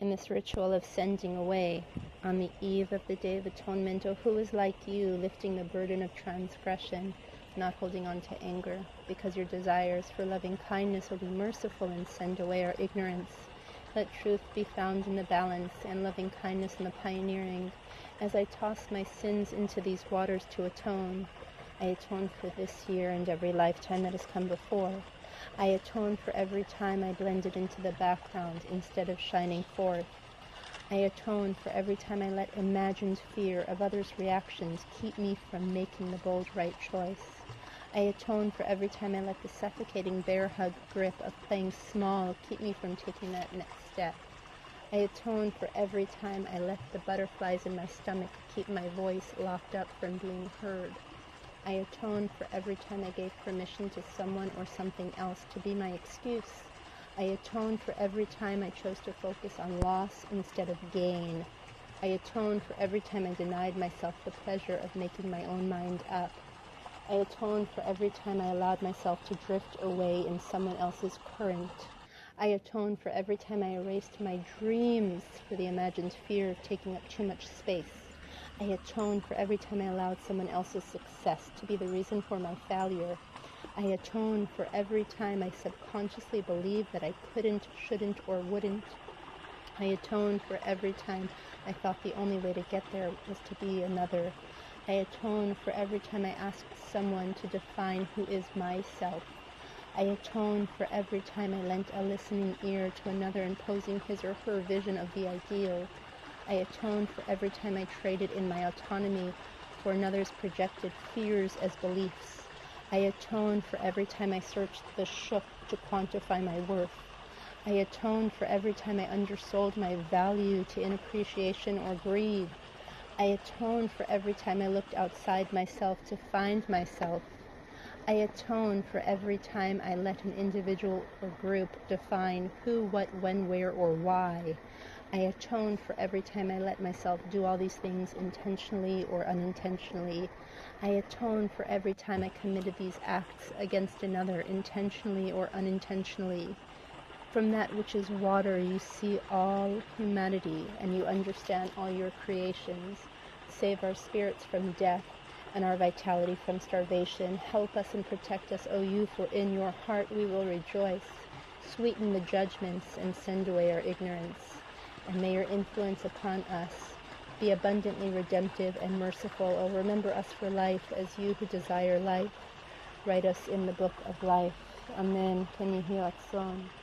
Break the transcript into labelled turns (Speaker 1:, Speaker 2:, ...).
Speaker 1: in this ritual of sending away on the eve of the Day of Atonement. Oh, who is like you, lifting the burden of transgression, not holding on to anger, because your desires for loving kindness will be merciful and send away our ignorance. Let truth be found in the balance, and loving kindness in the pioneering. As I toss my sins into these waters to atone, I atone for this year and every lifetime that has come before. I atone for every time I blended into the background instead of shining forth. I atone for every time I let imagined fear of others' reactions keep me from making the bold right choice. I atone for every time I let the suffocating bear hug grip of playing small keep me from taking that next step. I atone for every time I let the butterflies in my stomach keep my voice locked up from being heard. I atone for every time I gave permission to someone or something else to be my excuse. I atone for every time I chose to focus on loss instead of gain. I atone for every time I denied myself the pleasure of making my own mind up. I atone for every time I allowed myself to drift away in someone else's current. I atone for every time I erased my dreams for the imagined fear of taking up too much space. I atone for every time I allowed someone else's success to be the reason for my failure. I atone for every time I subconsciously believed that I couldn't, shouldn't, or wouldn't. I atone for every time I thought the only way to get there was to be another. I atone for every time I asked someone to define who is myself. I atone for every time I lent a listening ear to another imposing his or her vision of the ideal. I atone for every time I traded in my autonomy for another's projected fears as beliefs. I atone for every time I searched the shook to quantify my worth. I atone for every time I undersold my value to inappreciation or greed. I atone for every time I looked outside myself to find myself. I atone for every time I let an individual or group define who, what, when, where, or why. I atone for every time I let myself do all these things intentionally or unintentionally. I atone for every time I committed these acts against another intentionally or unintentionally. From that which is water you see all humanity, and you understand all your creations. Save our spirits from death and our vitality from starvation. Help us and protect us, O you, for in your heart we will rejoice. Sweeten the judgments and send away our ignorance. And may your influence upon us be abundantly redemptive and merciful. O remember us for life as you who desire life. Write us in the book of life. Amen. Ken Yehi Ratzon.